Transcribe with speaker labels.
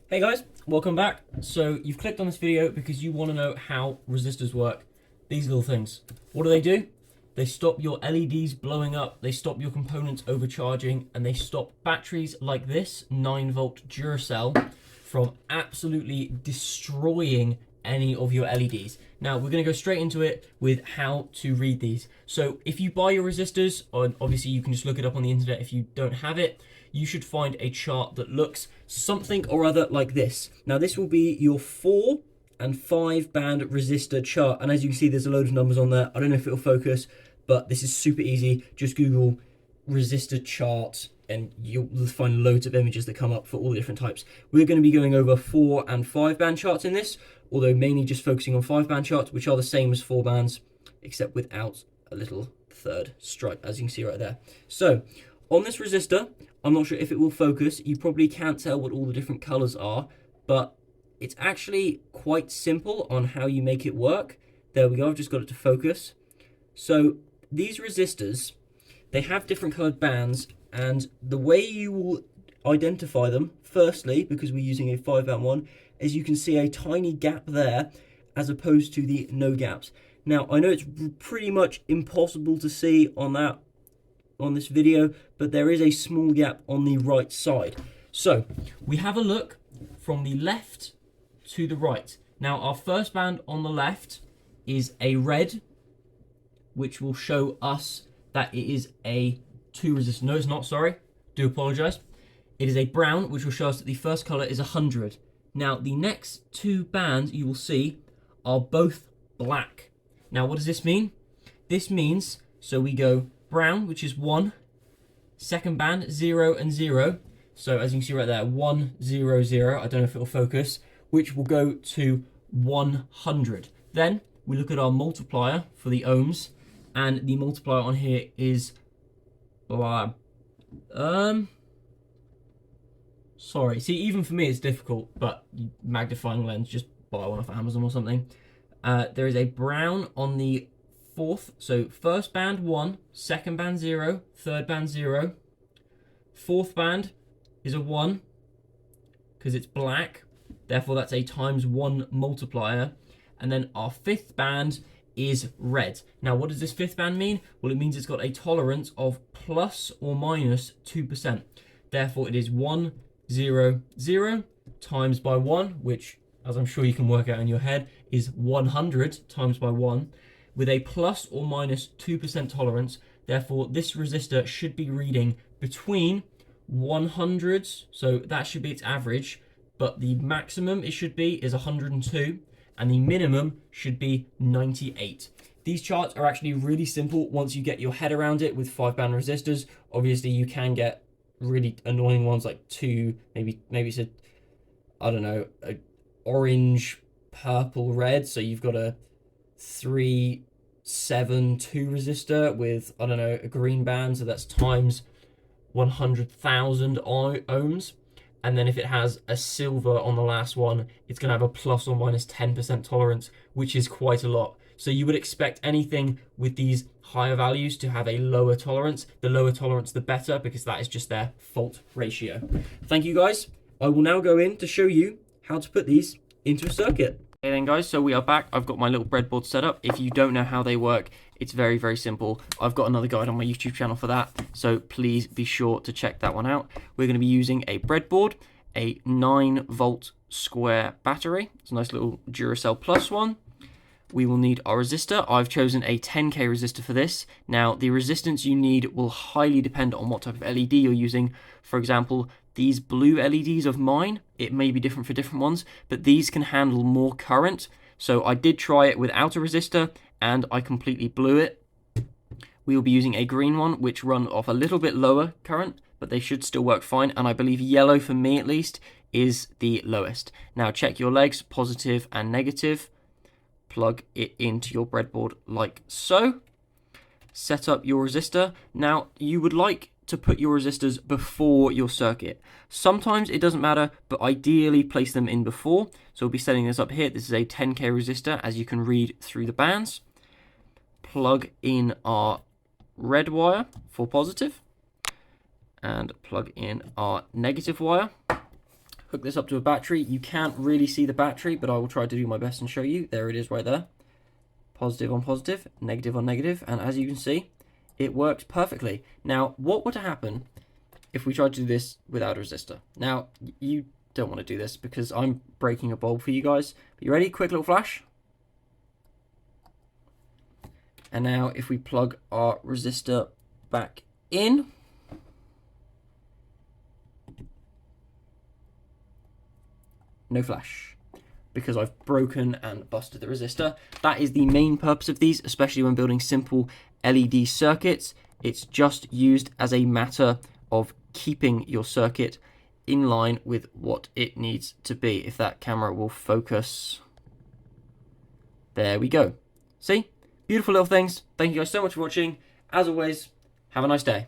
Speaker 1: Hey guys, welcome back. So you've clicked on this video because you want to know how resistors work. These little things. What do? They stop your LEDs blowing up, they stop your components overcharging, and they stop batteries like this 9-volt Duracell from absolutely destroying any of your LEDs. Now we're going to go straight into it with how to read these. So if you buy your resistors, or obviously you can just look it up on the internet if you don't have it, you should find a chart that looks something or other like this. Now this will be your 4 and 5 band resistor chart, and as you can see there's a load of numbers on there. I don't know if it'll focus, but this is super easy. Just Google resistor chart and you'll find loads of images that come up for all the different types. We're going to be going over 4 and 5 band charts in this, although mainly just focusing on 5 band charts, which are the same as 4 bands except without a little third stripe, as you can see right there. So on this resistor, I'm not sure if it will focus. You probably can't tell what all the different colors are, but it's actually quite simple on how you make it work. There we go, I've just got it to focus. So these resistors, they have different colored bands, and the way you will identify them, firstly, because we're using a 5 band one, is you can see a tiny gap there as opposed to the no gaps. Now, I know it's pretty much impossible to see on this video, but there is a small gap on the right side. So we have a look from the left to the right. Now our first band on the left is a red, which will show us that it is a 2 resistor. No, it's not, sorry, do apologize. It is a brown, which will show us that the first color is 100. Now the next 2 bands you will see are both black. Now what does this mean? This means, so we go brown, which is 1, second band 0 and 0, so as you can see right there, 1 0 0, I don't know if it'll focus, which will go to 100. Then we look at our multiplier for the ohms, and the multiplier on here is sorry, see, even for me it's difficult, but magnifying lens, just buy one off Amazon or something. There is a brown on the 4th, so first band 1, second band 0, third band 0, 4th band is a 1 because it's black, therefore that's a ×1 multiplier, and then our 5th band is red. Now what does this 5th band mean? Well, it means it's got a tolerance of plus or minus 2%, therefore it is 1 0 0 times by 1, which, as I'm sure you can work out in your head, is 100 times by 1, with a plus or minus 2% tolerance. Therefore, this resistor should be reading between 100, so that should be its average, but the maximum it should be is 102, and the minimum should be 98. These charts are actually really simple once you get your head around it with 5 band resistors. Obviously, you can get really annoying ones like 2, maybe it's a, I don't know, a orange, purple, red, so you've got a 3 7 2 resistor with, I don't know, a green band, so that's times 100,000 ohms, and then if it has a silver on the last one, it's going to have a plus or minus 10% tolerance, which is quite a lot. So you would expect anything with these higher values to have a lower tolerance. The lower tolerance the better, because that is just their fault ratio. Thank you guys. I will now go in to show you how to put these into a circuit. Hey then guys, so we are back. I've got my little breadboard set up. If you don't know how they work, it's very, very simple. I've got another guide on my YouTube channel for that, so please be sure to check that one out. We're going to be using a breadboard, a 9-volt square battery. It's a nice little Duracell Plus one. We will need our resistor. I've chosen a 10K resistor for this. Now, the resistance you need will highly depend on what type of LED you're using. For example, these blue LEDs of mine, it may be different for different ones, but these can handle more current. So I did try it without a resistor, and I completely blew it. We will be using a green one, which run off a little bit lower current, but they should still work fine. And I believe yellow, for me at least, is the lowest. Now check your legs, positive and negative. Plug it into your breadboard like so. Set up your resistor. Now, you would like to put your resistors before your circuit. Sometimes it doesn't matter, but ideally place them in before. So we'll be setting this up here. This is a 10K resistor, as you can read through the bands. Plug in our red wire for positive, and plug in our negative wire. hook this up to a battery. You can't really see the battery, but I will try to do my best and show you. There it is right there. Positive on positive, negative on negative, and as you can see, it works perfectly. Now, what would happen if we tried to do this without a resistor? Now, you don't want to do this because I'm breaking a bulb for you guys. But you ready? Quick little flash. And now if we plug our resistor back in, no flash, because I've broken and busted the resistor. That is the main purpose of these, especially when building simple LED circuits. It's just used as a matter of keeping your circuit in line with what it needs to be. If that camera will focus. There we go. See? Beautiful little things. Thank you guys so much for watching. As always, have a nice day.